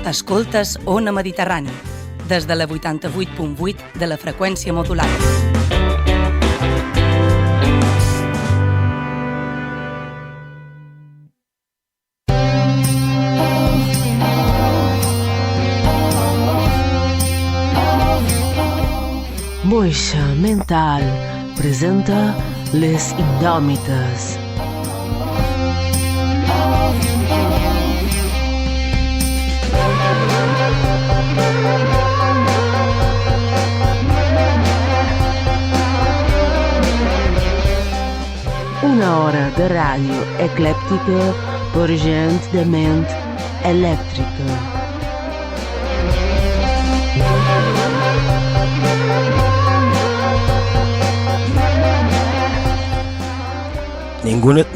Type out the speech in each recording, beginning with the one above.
Escoltes Ona Mediterrani, des de la 88.8 de la freqüència modulada. Moixa Mental presenta Les Indòmites. Una hora de ràdio eclèptica per gent de ment elèctrica.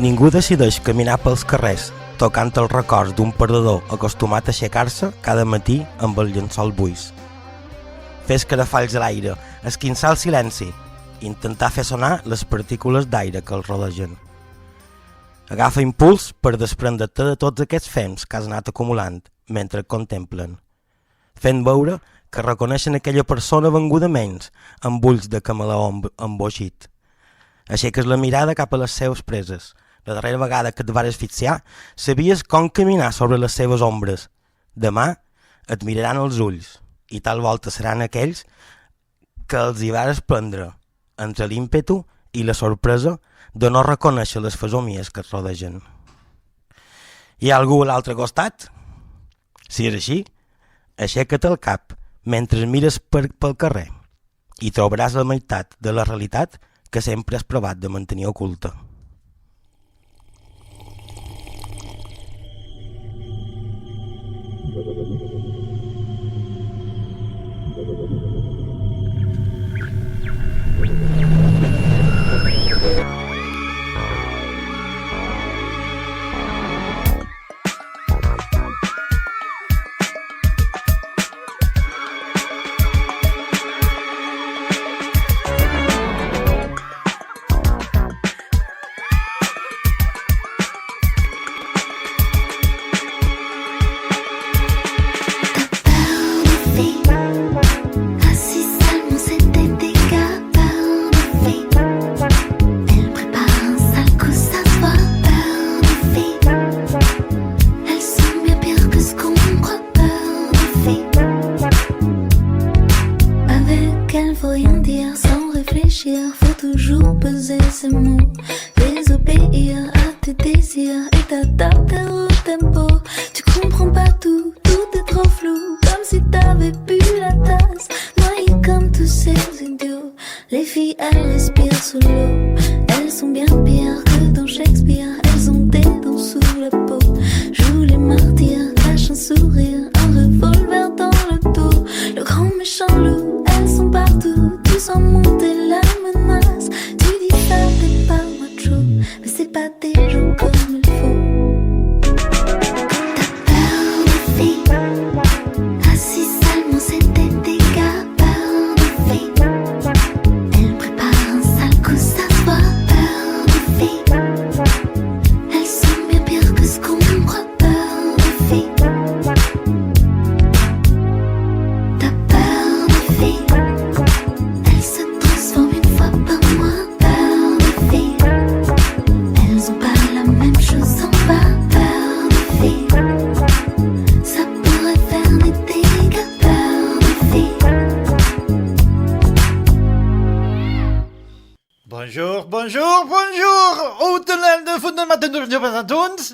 Ningú decideix caminar pels carrers tocant els records d'un perdedor acostumat a aixecar-se cada matí amb els llençols buits. Fer escarafalls a l'aire, esquinçar el silenci, intentar fer sonar les partícules d'aire que els rodegen. Agafa impuls per desprendre-te de tots aquests fems que has anat acumulant mentre et contemplen, fent veure que reconeixen aquella persona venguda menys amb ulls de camaleó emboixit. Aixeques la mirada cap a les seves preses. La darrera vegada que et vas asfixiar, sabies com caminar sobre les seves ombres. Demà et miraran els ulls i tal volta seran aquells que els hi vas prendre entre l'ímpetu i la sorpresa de no reconèixer les fesomies que et rodegen. Hi ha algú a l'altre costat? Si és així, aixeca't el cap mentre mires pel carrer i trobaràs la meitat de la realitat que sempre has provat de mantenir oculta.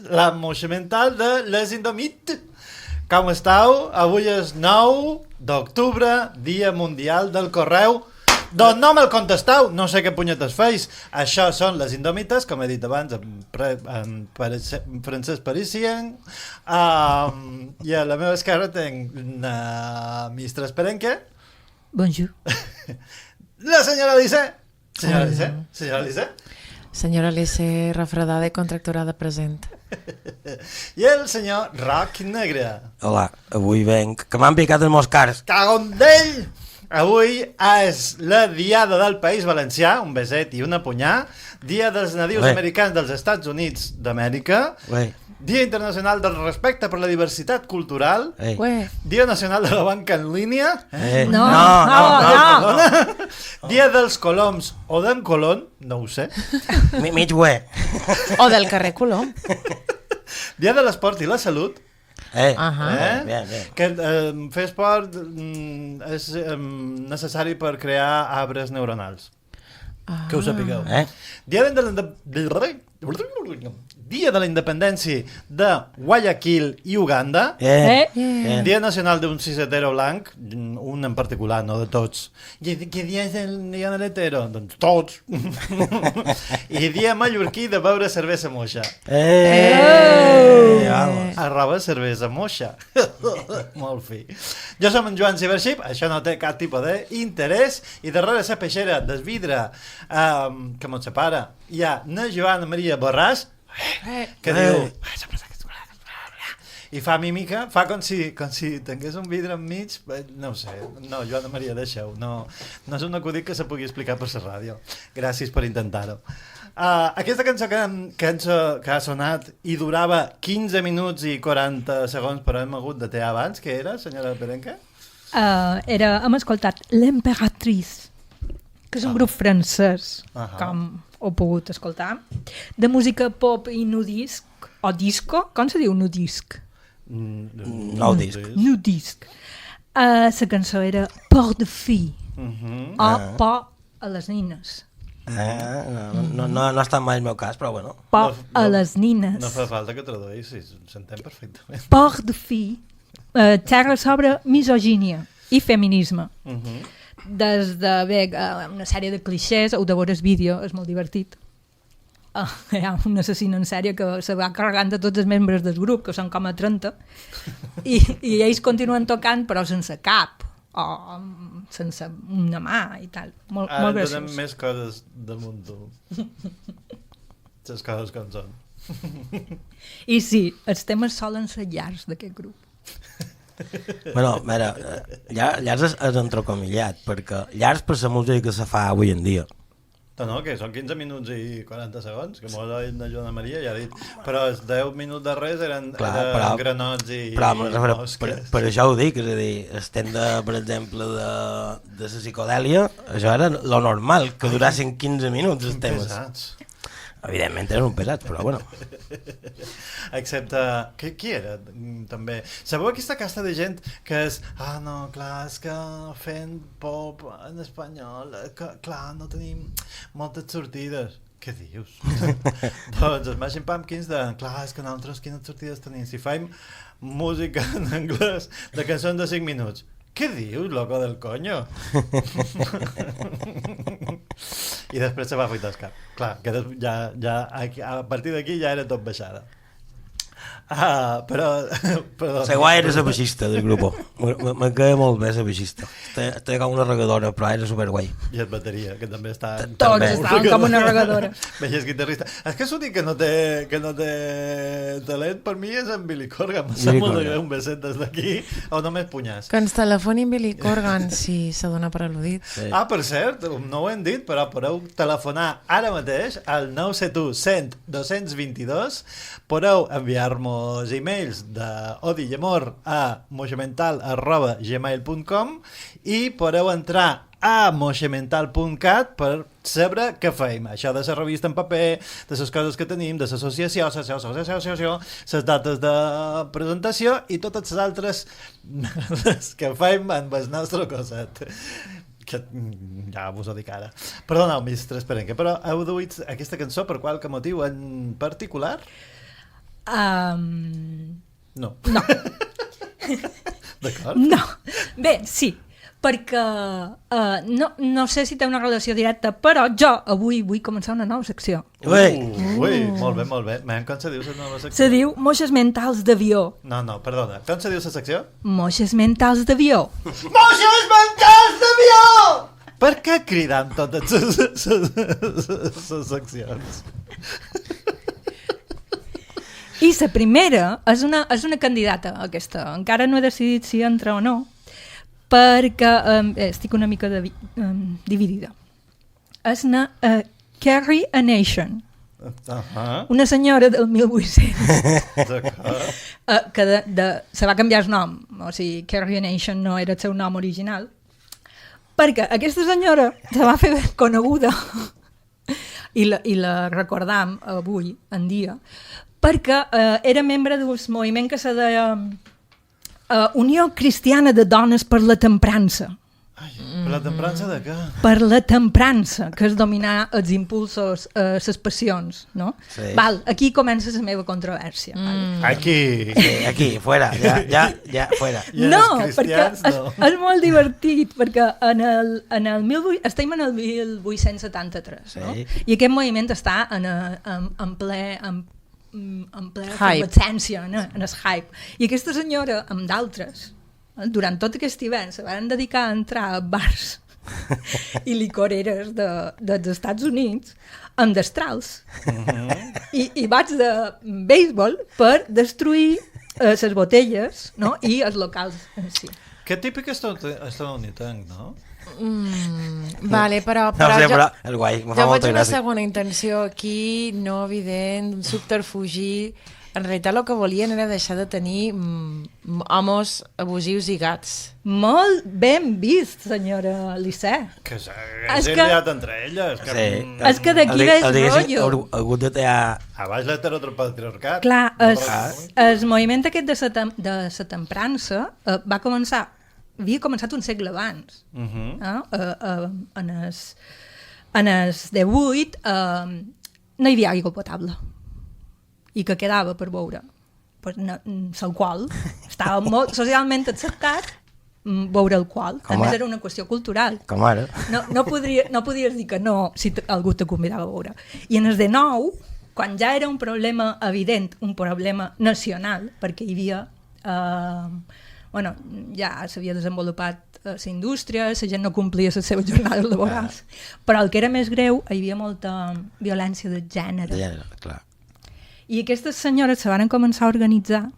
La moixa mental de Les Indòmites. Com esteu? Avui és 9 d'octubre, Dia Mundial del Correu. Doncs no me'l contesteu, no sé què punyetes feis. Això són Les Indòmites, com he dit abans, en Francesc Parisien. I a la meva esquerra tinc Mistre Esperenque. Bonjour. La senyora Alice. Senyora Alice. Senyora Alice refredada i contracturada present. I el senyor Roc Negre. Hola, avui venc, que m'han picat els meus cars. Cagon d'ell! Avui és la Diada del País Valencià, un beset i una punyà, Dia dels Nadius Americans dels Estats Units d'Amèrica, Dia Internacional del Respecte per la Diversitat Cultural, Dia Nacional de la Banca en Línia, Dia dels Coloms o d'en Colón, no ho sé, mig ué. O del carrer Colom. Dia de l'Esport i la Salut, Bien. que fer esport és necessari per crear arbres neuronals. Que ho sapigueu. Dia de la Independència de Guayaquil i Uganda. Dia Nacional d'un cisetero blanc, un en particular, no de tots. I què dia és el dia de l'hetero? Doncs tots. I dia mallorquí de beure cervesa moixa. Arroba cervesa moixa. Molt fi. Jo som en Joan Ciberxip, això no té cap tipus d'interès, i darrere la peixera del vidre que mos separa hi ha na Joana Maria Borràs, que diu i fa mímica, fa com si tingués un vidre enmig, no ho sé, no, Joana Maria, deixeu, no és un acudit que se pugui explicar per la ràdio. Gràcies per intentar-ho. Aquesta cançó que ha sonat i durava 15 minuts i 40 segons, però hem hagut de tear abans, què era, senyora Perenca? Hem escoltat L'Emperatrice, que és un grup francès, com ho he pogut escoltar, de música pop i nudisc, o disco, com se diu nudisc? Nou disc. Nudisc. La cançó era Por de fi, o Por a les nines. No ha estat mai el meu cas, però bueno. Por a les nines. No fa falta que traduïssis, s'entén perfectament. Por de fi xerra sobre misogínia i feminisme. Des de una sèrie de clixés, ho de veure el vídeo, és molt divertit. Hi ha un assassí en sèrie que se va carregant de tots els membres del grup, que són com a 30, i ells continuen tocant però sense cap o sense una mà i tal. Molt graciós. Donem més coses damunt tu. Les coses com són. I sí, els temes solen ser llargs d'aquest grup. Bueno, mira, llargs és entrecomillat, perquè llargs per la música que se fa avui en dia. No, que són 15 minuts i 40 segons, que m'ho ha dit la Joana Maria, ja ha dit, però els 10 minuts de res eren granots i mosques. Per això ho dic, és a dir, el temps, per exemple, de la psicodèlia, això era lo normal, que durassin 15 minuts els temes. Pesats. Evidentment eren un pesat, però bueno. Excepte... Qui era, també? Sabeu aquesta casta de gent que és... no, clar, és que fent pop en espanyol, clar, no tenim moltes sortides. Què dius? Doncs els Smashing Pumpkins de... Clar, és que nosaltres quines sortides tenim? Si faim música en anglès de cançons de 5 minuts. Què dius, loco del coño? I després se va afaitar el cap. Clar, que a partir d'aquí ja era tot baixada. Però... La guai era la baixista del grup. Me queda molt bé la baixista. Té com una regadora, però era superguai. I el bateria, que també està... Tots estaven com una regadora. Veies guitarrista. És que l'únic que no té talent per mi és en Billy Corgan. Em sembla que un beset des d'aquí, o només punyàs. Que ens telefonin Billy Corgan si se dona per al·ludit. Sí. Per cert, no ho hem dit, però podeu telefonar ara mateix al 971 100 222, podeu enviar-nos e-mails d'odi i amor a moixamental@gmail.com i podeu entrar a moixamental.cat per saber què feim. Això de la revista en paper, de les coses que tenim, de l'associació, les dates de presentació i totes les altres que feim amb el nostre coset. Que ja vos ho dic ara. Perdoneu, mestres Perenca, però heu duit aquesta cançó per qualque motiu en particular? No. D'acord? No. Bé, sí, perquè no sé si té una relació directa, però jo avui vull començar una nova secció. Ui, molt bé. Com se diu la nova secció? Se diu Moixes mentals d'avió. No, perdona. Com se diu la secció? Moixes mentals d'avió. Moixes mentals d'avió! Per què cridam totes les seccions? I la primera és una candidata, aquesta. Encara no he decidit si entra o no, perquè estic una mica dividida. És una Carrie a Nation, una senyora del 1800 que se va canviar el nom, o sigui, Carrie a Nation no era el seu nom original, perquè aquesta senyora se va fer coneguda i la recordam avui en dia perquè era membre d'un moviment que se deia Unió Cristiana de Dones per la Temprança. Per la temprança de què? Per la temprança, que és dominar els impulsos, les passions, no? Sí. Val, aquí comença la meva controvèrsia. Aquí. Sí, aquí, fuera, ja, fuera. I No, els perquè cristians, no. és molt divertit, perquè estem en el 1873, no? Sí. I aquest moviment està en ple Hype. efervescència, en el hype. I aquesta senyora, amb d'altres, durant tot aquest hivern se van dedicar a entrar a bars i licoreres dels Estats Units amb destrals i bats de béisbol per destruir les botelles, no? I els locals en si. Que típic estadounidenc, no? Vale, però No sé, jo, però és guai, me fa jo molta faig una gràcia. segona intenció aquí, no evident, un subterfugi. En realitat el que volien era deixar de tenir homes abusius i gats. Molt ben vist, senyora Lissé. Que És s'hagin que- liat entre elles. Que... Sí. És que d'aquí ve el rotllo. Hagut de tallar... A baix l'heteropatriarcat. Clar, el moviment aquest de la temprança va començar, havia començat un segle abans. En el 18 no hi havia aigua potable i que quedava per beure. Pues l'alcohol estava molt socialment acceptat beure alcohol. A més, era una qüestió cultural. Com ara. No podies dir que no si algú te convidava a beure. I en el 19, quan ja era un problema evident, un problema nacional, perquè hi havia... ja s'havia desenvolupat la indústria, la gent no complia les seves jornades laborals, però el que era més greu, hi havia molta violència de gènere. De gènere, clar. I aquestes senyores se van començar a organitzar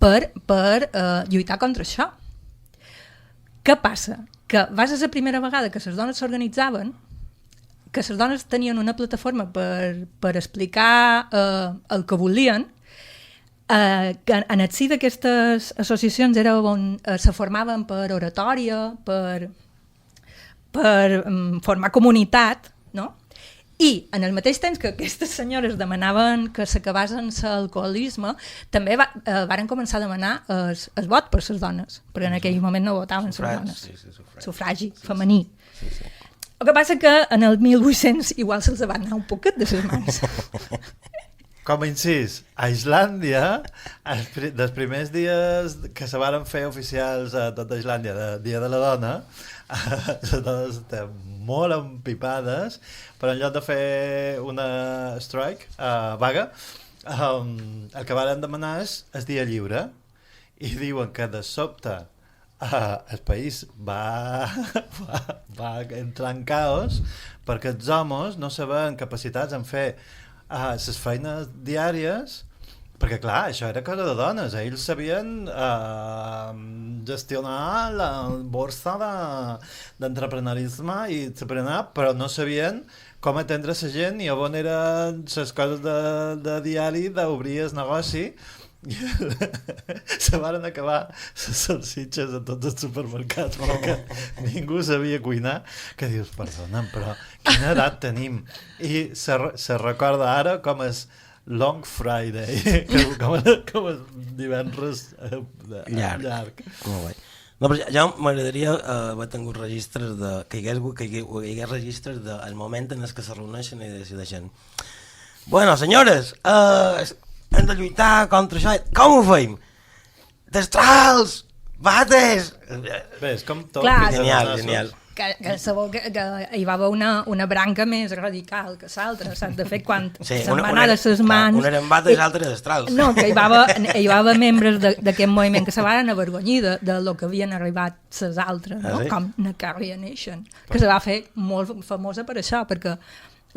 per lluitar contra això. Què passa? Que va ser la primera vegada que les dones s'organitzaven, que les dones tenien una plataforma per explicar el que volien, que en el si d'aquestes associacions era on se formaven per oratòria, per formar comunitat, no? I en el mateix temps que aquestes senyores demanaven que s'acabassin l'alcoholisme, també varen començar a demanar el vot per les dones, perquè en aquell moment no votaven les dones. Sufragi femení. El que passa que en el 1800 igual se'ls va anar un poquet de les mans. Com a incís, a Islàndia, dels primers dies que se varen fer oficials a tota Islàndia, de Dia de la Dona, les dones estan molt empipades, però en lloc de fer una strike, vaga, el que varen demanar és el dia lliure, i diuen que de sobte el país va entrar en caos perquè els homes no se veien capacitats en fer les feines diàries, perquè clar, això era cosa de dones, ells sabien gestionar la borsa d'entreprenerisme i entreprenar, però no sabien com atendre la gent i on eren les coses de diari d'obrir el negoci. Se van acabar les salsitxes a tots els supermercats perquè ningú sabia cuinar, que dius, perdona'm, però quina edat tenim? I se recorda ara com és Long Friday, com és divendres llarg. Molt bé. No, però ja m'agradaria haver tingut registres que hi hagués registres del moment en què se reuneixen i decideixen. Bueno, senyores, hem de lluitar contra això. Com ho feim? Destrals! Bates! Bé, és com tot. Clar, Genial. Que sabeu que hi va haver una branca més radical que l'altra, saps? De fet, quan se'n va anar de ses mans... Una eren bates i l'altra destrals. No, que hi va haver membres d'aquest moviment que se van avergonyir de lo que havien arribat les altres, no? Sí? Com la Carrie Nation, que se va fer molt famosa per això, perquè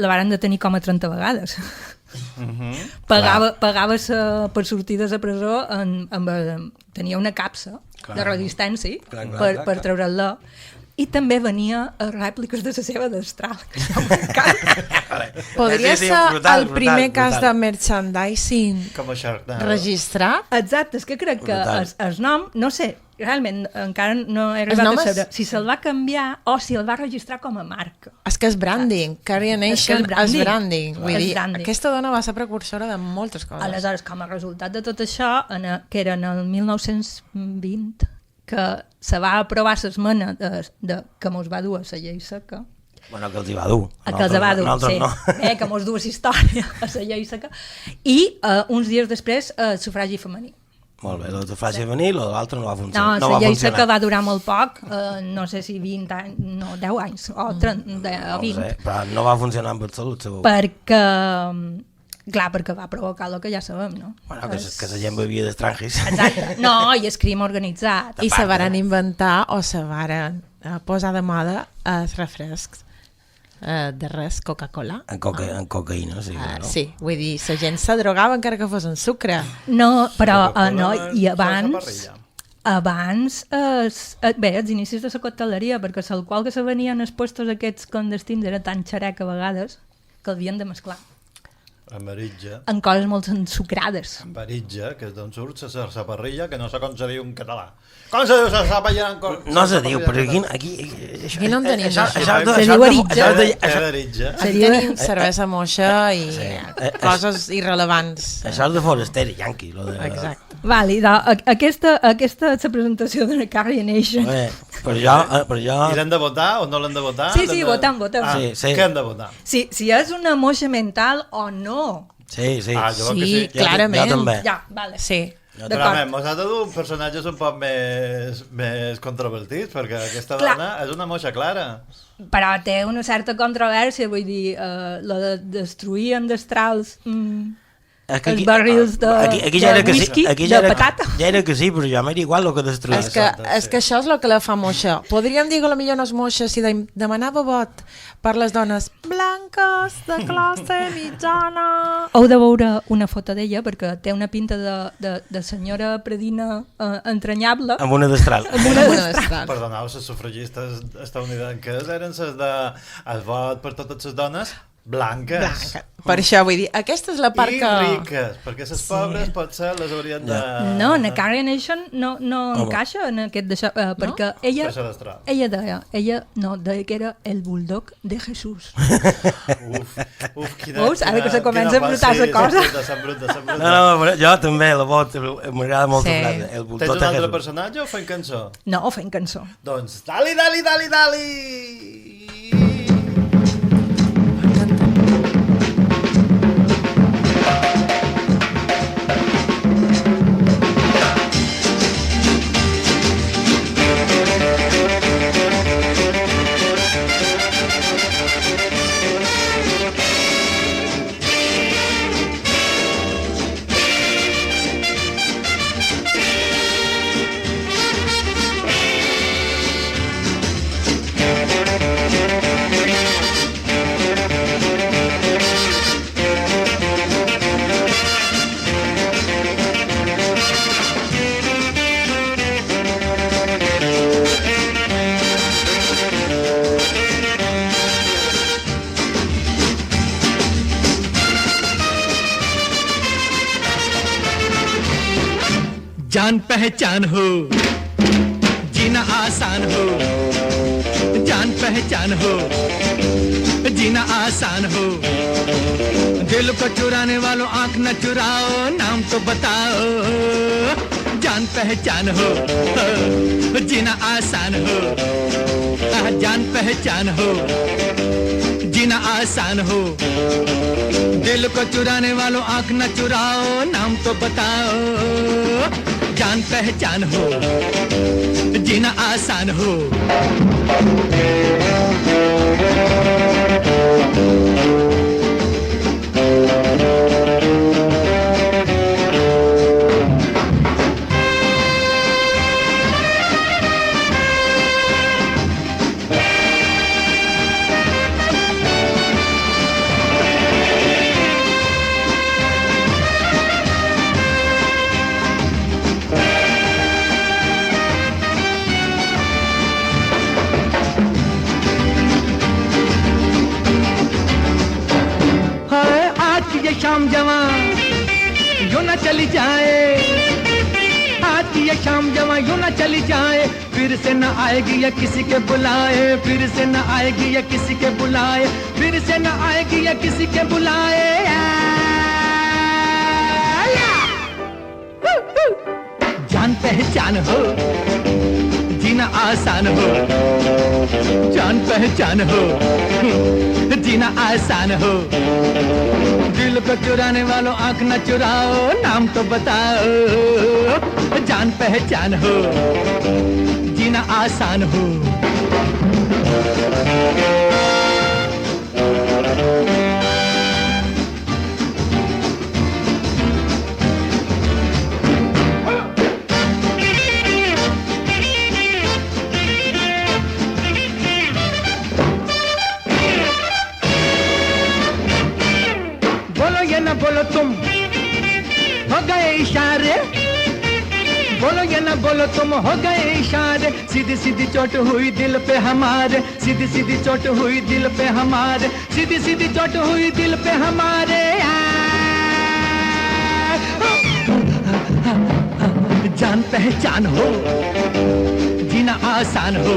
la varen detenir com a 30 vegades. Pagava per sortir de la presó, tenia una capsa de resistència Clar, per treure'l-la. I també venia a rèpliques de la seva destral. Podria Sí, ser brutal, el primer brutal. cas de merchandising Com a Shark Tank. registrat? Exacte, és que crec que Brutal. el nom, no sé, realment encara no he arribat nom a és- saber si se'l va canviar o si el va registrar com a marca. És que és branding, Carrie Nation És que és és branding. branding. Vull És dir, branding. aquesta dona va ser precursora de moltes coses. Aleshores, com a resultat de tot això, que era en el 1920, que se va aprovar l'esmena que mos va dur a la llei seca, Bueno, que els hi va dur. que els va dur, Nosaltres sí, no. que mos du la història a la llei seca, i uns dies després sufragi femení. Molt bé, el sufragi femení, l'altre no va No, funcionar. la va llei funcionar. seca va durar molt poc, no sé si 20 anys, no, 10 anys, o 30, o 20. No ho sé, però no va funcionar en absolut, segur. Perquè va provocar el que ja sabem, no? Bueno, que la gent bevia d'estrangis. Exacte. No, i és crim organitzat. I se varen inventar o se varen posar de moda els refrescs de res, Coca-Cola. En cocaïna, sí. No? Sí, vull dir, la gent se drogava encara que fos en sucre. No, però Coca-Cola no, i fa abans... parrilla. Abans, bé, els inicis de la cocteleria, perquè l'alcohol que se venia en els puestos aquests clandestins era tan xerec a vegades que l'havien de mesclar Amaritja. en coses molt ensucrades. Amaritja, que és d'on surt la saparrilla, que no sé com se diu en català. Com se diu la saparrilla en català? No se diu, però aquí Aquí no en tenim això, això. això, Se això, diu això, aritja. això, Amaritja. Aquí tenim cervesa moixa i coses irrelevants. això és de Forester, Yankee. Lo de... Exacte. Vàlida, aquesta és la presentació de la Carrie Nation. Bé, però jo... I l'hem de votar o no l'hem de votar? Sí, L'hem de- votem. Ah, Sí, sí. Què hem de votar? Si és una moixa mental o no. Sí, sí. Ah, jo crec que Sí, sí. clarament. Jo també. Ja, vale. Sí. Però a més, mos ha de dur personatges un poc més controvertits, perquè aquesta Clar. dona és una moixa clara. Però té una certa controvèrsia, vull dir, la de destruir amb destrals És que els barrils de, aquí ja de era que sí, whisky, aquí de ja era, patata. ja era que sí, però ja m'era igual el que destruïa. És que això és el que la fa moixa. Podríem dir que potser no és moixa si demanava vot per les dones blanques de classe mitjana. Heu de veure una foto d'ella perquè té una pinta de senyora predina entranyable. Amb una destral. Amb una Una destral. destral. Perdoneu, les sufragistes estadounidenques eren les de el vot per totes les dones blanques. Blanca. Per això vull dir, aquesta és la part I que... riques, perquè les pobres potser les haurien de... No, na Carrie Nation no encaixa en aquest d'això, perquè ella, Per ser destral. ella deia que era el bulldog de Jesús. Uf, Veus? Ara que se comença a embrutar la cosa. S'embruta. No, però jo també la vot, m'agrada molt Sí. la frase. El Tens bulldog un de altre Jesús. personatge o fem cançó? No, fent cançó. Doncs, dali! जान पहचान हो जीना आसान हो जान पहचान हो जीना आसान हो दिल को चुराने वालों आंख न चुराओ नाम तो बताओ जान पहचान हो जीना आसान हो जान पहचान हो जीना आसान हो दिल को चुराने वालों आंख न चुराओ नाम तो बताओ जान पहचान हो जीना आसान हो ये शाम जवां यूं न चली जाए, आज की ये शाम जवां यूं न चली जाए, फिर से न आएगी या किसी के बुलाए, फिर से न आएगी या किसी के बुलाए, फिर से न आएगी या किसी के बुलाए। जान पहचान हो, जीना आसान हो, जान पहचान हो, जीना आसान हो, दिल को चुराने वालों आंख न चुराओ, नाम तो बताओ, जान पहचान हो, जीना आसान हो। बोलो तुम हो गए इशारे, बोलो या ना बोलो तुम हो गए इशारे, सीधी सीधी चोट हुई दिल पे हमारे, सीधी सीधी चोट हुई दिल पे हमारे, सीधी सीधी चोट हुई दिल पे हमारे। जान पहचान हो, जीना आसान हो,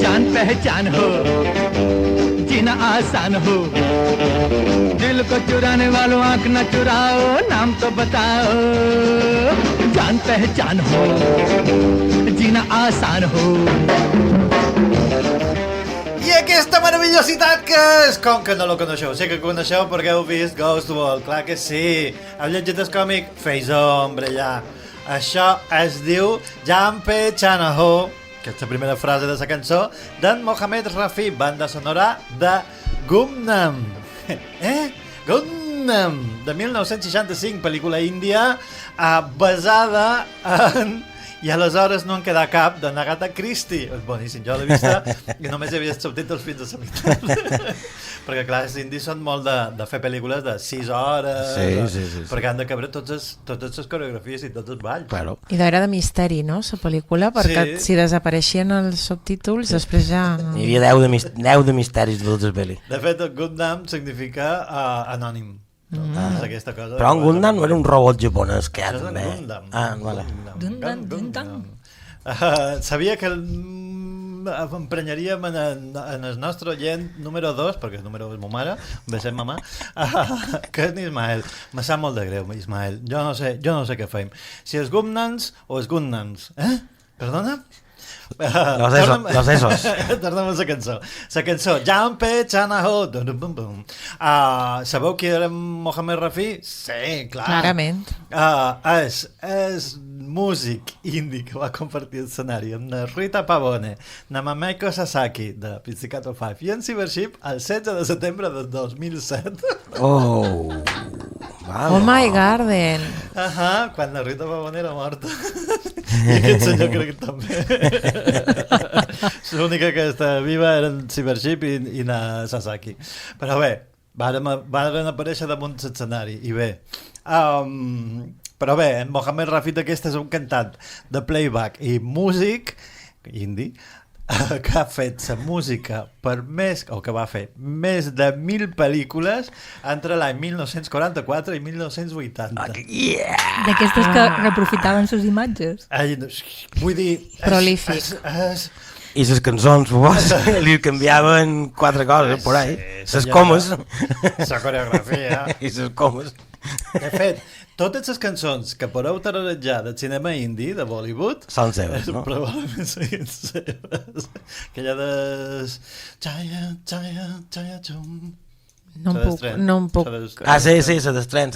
जान पहचान हो, जीना आसान हो, दिल को चुराने वालों आंख न चुराओ, नाम तो बताओ, जान पहचान हो, जीना आसान ho. I aquesta meravellositat que és com que no lo coneixeu, sé que coneixeu perquè heu vist Ghost World, clar que sí, heu llegit el còmic Face Hombre ja. Això es diu Jampe Chanaho, que és la primera frase de la cançó d'en Mohamed Rafi, banda sonora de Gumnam. Gumnam, de 1965, pel·lícula índia basada en... I aleshores no en queda cap de Agatha Christie. És boníssim, jo l'he vista i només he vist subtítols fins a la meitat. Perquè clar, els indis són molt de fer pel·lícules de 6 hores, sí. Perquè han de cabre totes les coreografies i tots els balls. Claro. I era de misteri, no?, la pel·lícula, perquè si desapareixien els subtítols, després ja... No... Hi havia 10 de misteris de tots els pel·li. De fet, el Gundam significa anònim. És aquesta cosa. Però en Gundam no era un robot japonès que és també. Gundam. Vale. Gundam. Sabia que emprenyaríem en el nostre oient número 2, perquè el número és ma mare, un beset mamà, que és Ismael. Me sap molt de greu, Ismael. Jo no sé què fem. Si els Gundams o els Gundams. Perdona? Los esos. Tornem a la cançó. La cançó Jampe Chanaho. Sabeu qui era Mohamed Rafi? Sí, clar. Clarament. És músic indi que va compartir escenari amb la Rita Pavone, la Mameko Sasaki de Pizzicato 5 i en Cybership el 16 de setembre de 2007. Oh my garden. Quan la Rita Pavone era morta. I aquest senyor crec que també. L'única que està viva era en Cybership i na Sasaki. Però bé, van aparèixer damunt l'escenari i bé. Però bé, en Mohamed Rafi aquest és un cantant de playback i músic indi que ha fet la música per que va fer més de 1.000 pel·lícules entre l'any 1944 i 1980. D'aquestes que reprofitaven les imatges. Vull dir... Prolífic. I les cançons, li canviaven 4 coses por ahí. Les comes. La coreografia. I les comes. De fet, totes les cançons que podeu tararejar del cinema indi, de Bollywood, són seves, no? Probablement siguin seves. Aquella de... Chaya, chum. No em puc. Sí, se destren.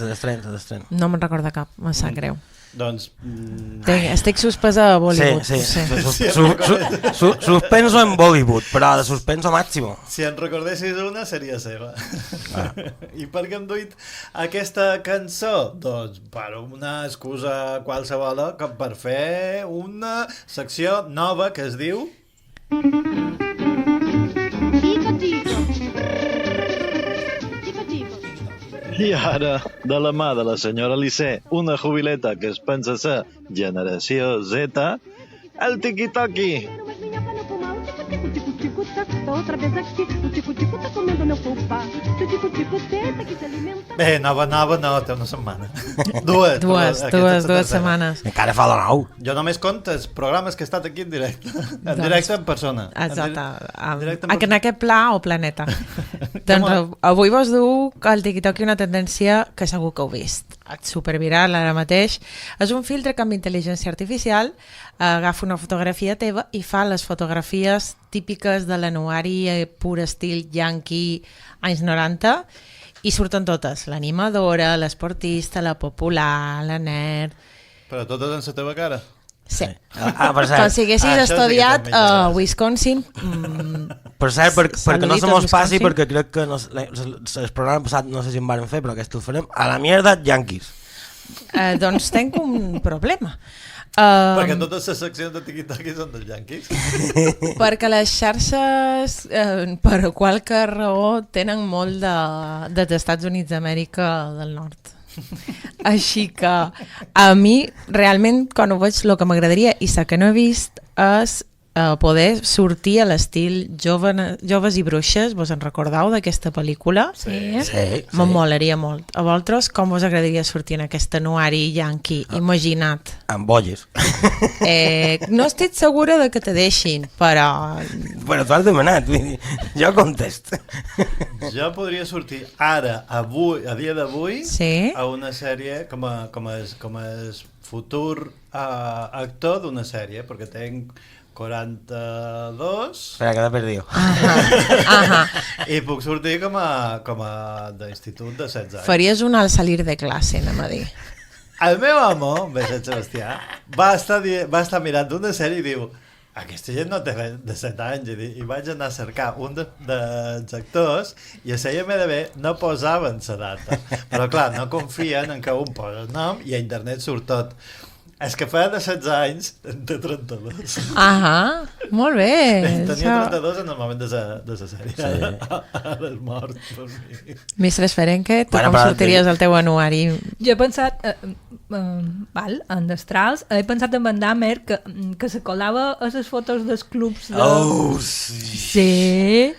No me'n recorda cap, me sap greu. Doncs... Estic suspesa a Bollywood. Sí. Suspenso en Bollywood, però de suspenso màximo. Si en recordessis una, seria seva. I per què hem duit aquesta cançó? Doncs per una excusa qualsevol, com per fer una secció nova que es diu... I ara, de la mà de la senyora Lissé, una jubileta que es pensa ser generació Z, el tiqui-toqui. não poupar. Se o tico-tico tenta que se alimenta... Bé, nova no, té una setmana. Dues Dues setmanes. Encara fa la nou. Jo només compto els programes que he estat aquí en directe. En directe en persona. Exacte. En aquest pla o planeta. Doncs avui vos du al TikTok una tendència que segur que heu vist. Superviral ara mateix. És un filtre que amb intel·ligència artificial agafa una fotografia teva i fa les fotografies típiques de l'anuari pur estil yankee anys 90 i surten totes, l'animadora, l'esportista, la popular, la nerd... Però totes en la teva cara? Sí. Per cert, com si haguessis estudiat a Wisconsin. Per cert, perquè no se mos passi, perquè crec que el programa passat no sé si en van fer, però aquest el farem a la mierda Yankees. Doncs tenc un problema. Perquè totes les seccions de TikTok són dels Yankees. Perquè les xarxes, per qualque raó, tenen molt dels Estats Units d'Amèrica del Nord. Així que a mi, realment, quan ho veig, el que m'agradaria, i sé que no he vist, és poder sortir a l'estil Joves i bruixes. Vos en recordeu d'aquesta pel·lícula? Sí. Me'n molaria molt. A vosaltres, com vos agradaria sortir en aquest anuari yankee? Imagina't. Amb bolles. No estic segura de que te deixin, però... Bueno, tu has demanat, jo contest. Jo podria sortir ara, avui, a dia d'avui, sí? A una sèrie com a futur actor d'una sèrie, perquè tenc 42... Espera, que l'he perdut. I puc sortir com a d'institut de 16 anys. Faries un al salir de classe, anem a dir. El meu amo, Vicent Sebastià, va estar mirant una sèrie i diu: aquesta gent no té de 7 anys, i vaig anar a cercar un dels actors i a la IMDb no posaven la data, però clar, no confien en que un posa el nom i a internet surt tot. És que fa de 16 anys té 32. Molt bé. Tenia 32 en el moment de la sèrie. Sí. Ara és mort per mi. Mestres Ferenque, tu com sortiries al teu anuari? Jo he pensat, en Destrals, he pensat en Van Damme que se colava a les fotos dels clubs de... Oh, sí!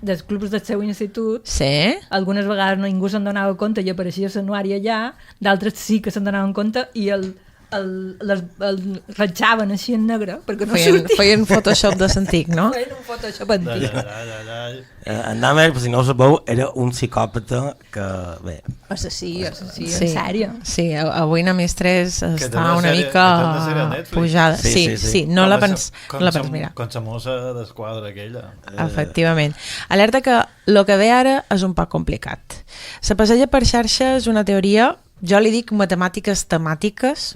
dels clubs del seu institut. Sí? Algunes vegades ningú se'n donava compte i apareixia l'anuari allà, d'altres sí que se'n donaven compte i el ratxaven així en negre perquè no sortia. Feien Photoshop de l'antic, no? Feien un Photoshop antic. En Dahmer, si no ho sabeu, era un psicòpata que... bé... Assassí, en sèrio. Sí, avui na Mestres està una mica pujada. Sí, no la pens mirar. Com la mossa d'esquadra aquella. Efectivament. Alerta que el que ve ara és un poc complicat. Se passeja per xarxes una teoria, jo li dic matemàtiques temàtiques.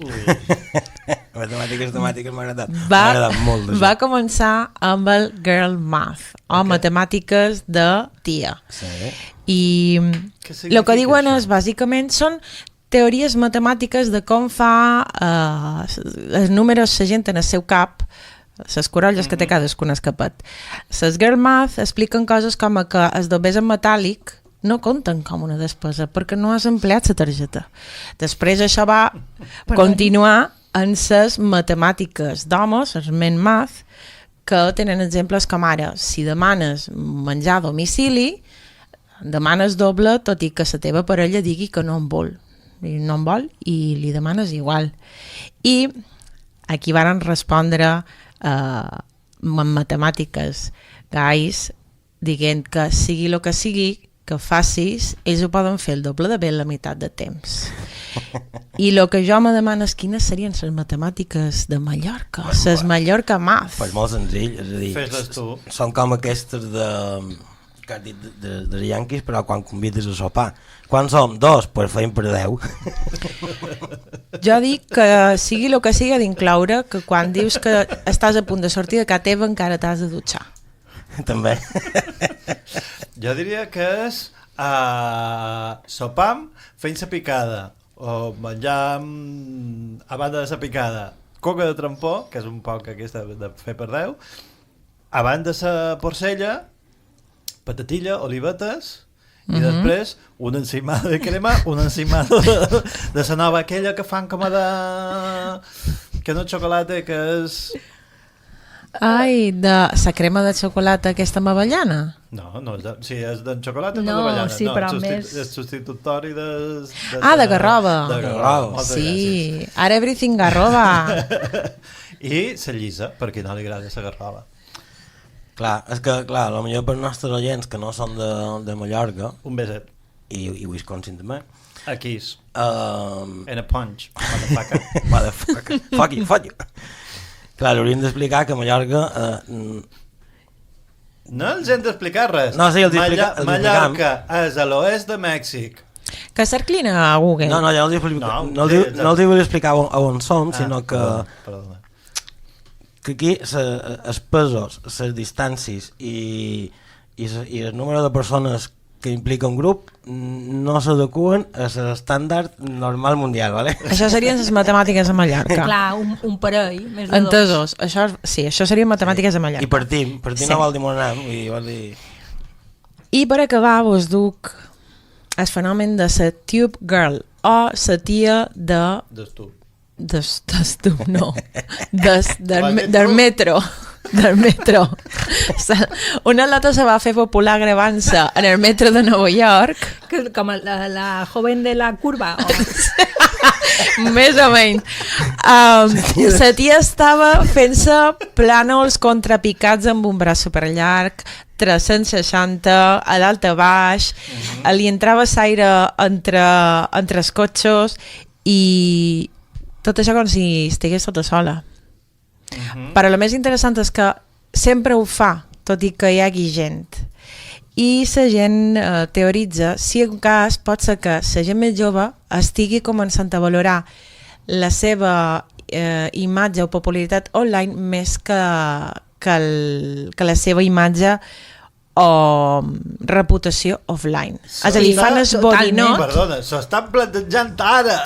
Matemàtiques temàtiques m'ha agradat molt. Va començar amb el girl math, o matemàtiques de tia. I el que diuen és, bàsicament, són teories matemàtiques de com fa els números la gent en el seu cap, les corolles que té cadascun escapat. Les girl math expliquen coses com que els doblers en metàl·lic no compten com una despesa perquè no has empleat la targeta. Després això va continuar en les matemàtiques d'homes, els men math, que tenen exemples com ara, si demanes menjar a domicili, demanes doble, tot i que la teva parella digui que no en vol. No en vol i li demanes igual. I aquí varen respondre amb matemàtiques guys dient que sigui el que sigui que facis, ells ho poden fer el doble de bé la meitat de temps. I el que jo me demano és quines serien les matemàtiques de Mallorca, les Mallorca Math. Pues molt senzill, és a dir, fes-les tu. Són com aquestes que has dit de Yankees, però quan convides a sopar. Quan som 2, pues feim per 10. Jo dic que sigui el que sigui d'incloure que quan dius que estàs a punt de sortir de casa teva encara t'has de dutxar. També. Jo diria que és sopam fent la picada o menjar a banda de la picada coca de trampó, que és un poc aquesta de fer per 10, a banda de la porcella patatilla, olivetes i després una encimada de crema, una encimada de la nova aquella que fan com a de... que no és xocolata, que és... Ai, de la crema de xocolata aquesta amb avellana? No, sí, és de xocolata, no d'avellana. Sí, però més... És substitutori de... De garrova. De garrova, sí, ara everything garrova. I la llisa, perquè no li agrada la garrova. Clar, és que, potser per nostres oients que no són de Mallorca... Un beset. I Wisconsin també. Aquí és. In a punch. Motherfucker. Fuck you. Clar, hauríem d'explicar que Mallorca... No els hem d'explicar res. No, sí, els explicam. Mallorca és a l'oest de Mèxic. Que cerclin a Google. No, ja els vull explicar on som, sinó que... Perdona. Que aquí els pesos, les distàncies i el número de persones que implica un grup no s'adequen a l'estàndard normal mundial, ¿vale? Això serien les matemàtiques a Mallorca. Clar, un parell, més de entesos. Això serien matemàtiques a Mallorca. I partim sí. No vol dir on anem. I per acabar vos duc el fenomen de la Tube Girl o la tia de... D'estub, no. Del metro. Del metro. Una lata se va fer popular gravant-se en el metro de Nova York. Com la joven de la curva. Més o menys. La tia estava fent-se plànols contrapicats amb un braç superllarg, 360, a dalt a baix, li entrava l'aire entre els cotxes i tot això com si estigués tota sola. Però el més interessant és que sempre ho fa, tot i que hi hagi gent. I la gent teoritza si en cas pot ser que la gent més jove estigui començant a valorar la seva imatge o popularitat online més que la seva imatge o reputació offline. És a dir, fan els bodinot... Perdona, s'ho estan plantejant ara!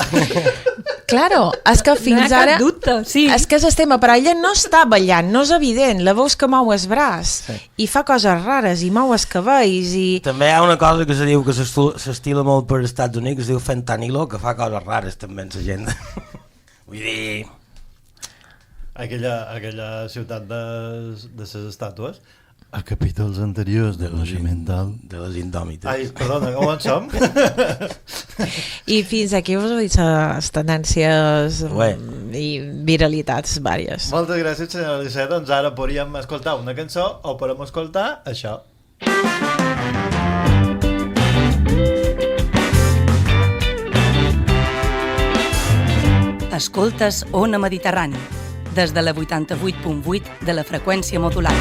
Claro, és que fins no ara... dubte, sí. És que és el tema, però ella no està ballant, no és evident, la veus que mou el braç i fa coses rares i mou els cabells i... També hi ha una cosa que se diu que s'estila molt per als Estats Units, que es diu fentanilo, que fa coses rares també en la gent. Vull dir... Aquella ciutat de les estàtues, a capítols anteriors de l'Oci Mental de les Indòmites. Ai, perdona, on som? I fins aquí us ho he dit les tendències i viralitats vàries. Moltes gràcies, senyora Elisea. Doncs ara podríem escoltar una cançó o podem escoltar això. Escoltes Ona Mediterrani, des de la 88.8 de la freqüència modulada.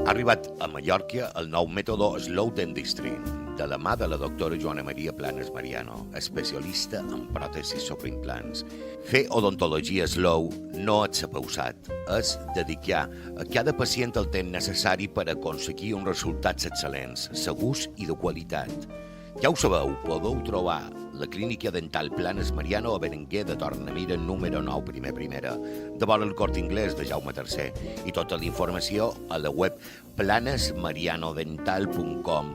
Ha arribat a Mallorca el nou mètode Slow Dentistry, de la mà de la doctora Joana Maria Planes Mariano, especialista en pròtesis sobre implants. Fer odontologia slow no és sapausat, és dedicar a cada pacient el temps necessari per aconseguir uns resultats excel·lents, segurs i de qualitat. Ja ho sabeu, podeu trobar la clínica dental Planes Mariano a Berenguer de Tornamira número 9, primera, de vora el Corte Inglés de Jaume III, i tota la informació a la web planesmarianodental.com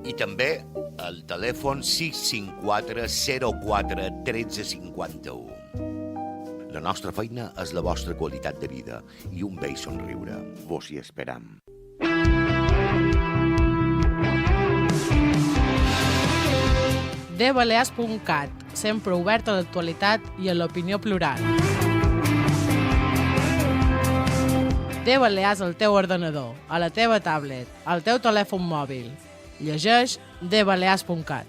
i també al telèfon 654 04 13 51. La nostra feina és la vostra qualitat de vida i un bell somriure. Vos hi esperam. dbalears.cat, sempre obert a l'actualitat i a l'opinió plural. D-Balears al teu ordenador, a la teva tablet, al teu telèfon mòbil. Llegeix dbalears.cat.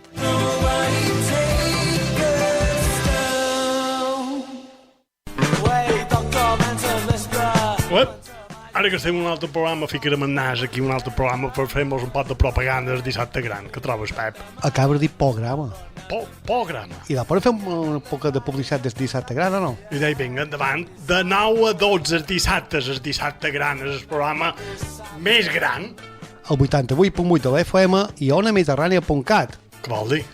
Ara que estem en un altre programa, ficarem en nas aquí un altre programa per fer-nos un pot de propaganda del dissabte gran. Què trobes, Pep? Acabes de dir programa. Programa. I després fer un poc de publicitat del dissabte gran, o no? I deia, vinga, endavant. De 9 a 12 el dissabte gran és el programa més gran. El 88.8 de l'FM i onamediterrània.cat. Què vol dir?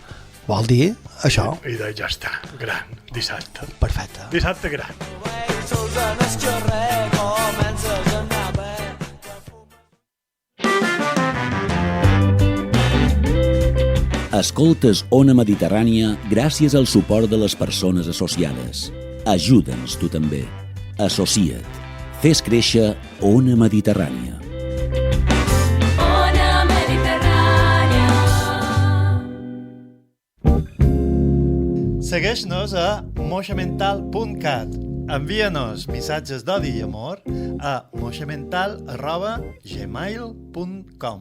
Vol dir això. I deia, ja està, gran, dissabte. Perfecte. Dissabte gran. Escoltes Ona Mediterrània gràcies al suport de les persones associades. Ajuda'ns tu també. Associa't. Fes créixer Ona Mediterrània. Ona Mediterrània. Segueix-nos a moixamental.cat. Envia-nos missatges d'odi i amor a moixamental@gmail.com.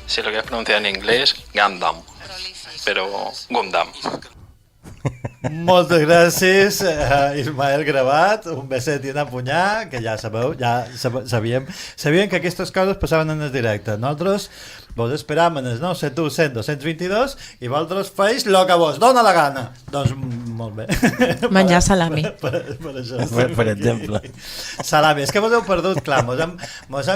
Si lo quieres pronunciar en inglés, Gundam. Pero Gundam. Moltes gràcies, Ismael Gravat, un beset i una punyà, que ja sabeu, ja sabíem que aquestes coses passaven en el directe. Nosaltres vos esperam en el 971 100 222 i vosaltres feis el que vos dona la gana. Doncs molt bé. Menjar salami. Per això. Per exemple. Salami, és que vos heu perdut, clar, mos hem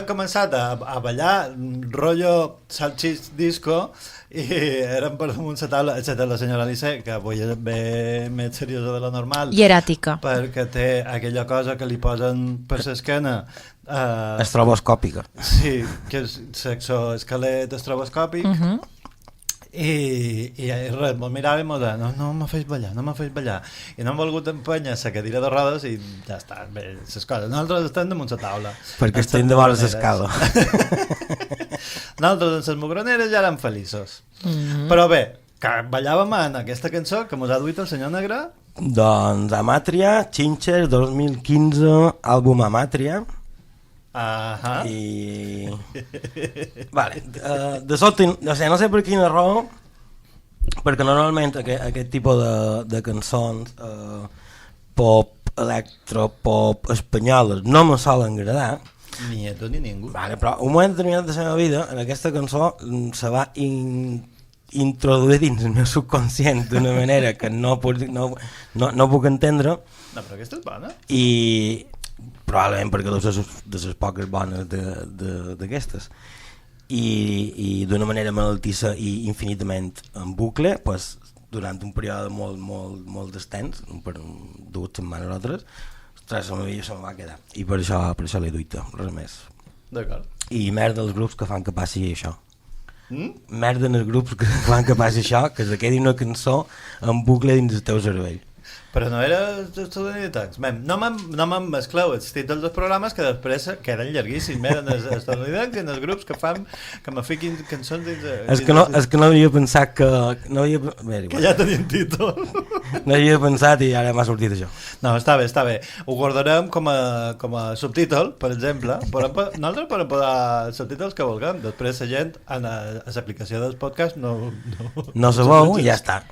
començat a ballar rotllo salchis disco i érem per damunt la taula, excepte la senyora Alice, que avui ve més seriosa de lo normal. Hieràtica. Perquè té aquella cosa que li posen per l'esquena. Estroboscòpica. Sí, que és sexoesquelet estroboscòpic. I res, me'l mirava i m'ho deia, no me fes ballar, i no hem volgut empènyer la cadira de rodes i ja està, bé, les coses, nosaltres estem damunt la taula perquè estem de vora l'escala. Nosaltres en les mugroneres ja érem feliços. Però bé, que ballàvem en aquesta cançó que mos ha duit el senyor Negre. Doncs Amatria, Chincher, 2015, àlbum Amatria. I vale, de sobte, no sé per quina raó, perquè normalment aquest tipus de cançons pop, electropop espanyoles no me solen agradar, ni a tu ni ningú, vale, però un moment determinat de la meva vida en aquesta cançó se va introduir dins el meu subconscient d'una manera que no puc entendre. No, però aquesta és bona. I probablement perquè de les poques bones d'aquestes i d'una manera malaltissa i infinitament en bucle, pues, durant un període molt extens, per 2 setmanes o 3, ostres, la meva vida se me va quedar i per això l'he duita, res més. D'acord. I merda els grups que fan que passi això. Merda en els grups que fan que passi això, que se quedi una cançó en bucle dins el teu cervell. Però no era estadounidencs. No me'n mescleu els títols dels programes que després queden llarguíssims. Eren els estadounidencs i els grups que fan que me fiquin cançons dins... És que no havia pensat que... Que ja tenien títol. No havia pensat i ara m'ha sortit això. No, està bé. Ho guardarem com a subtítol, per exemple. Nosaltres podem posar els subtítols que vulguem. Després la gent a l'aplicació dels podcasts no se veu i ja està.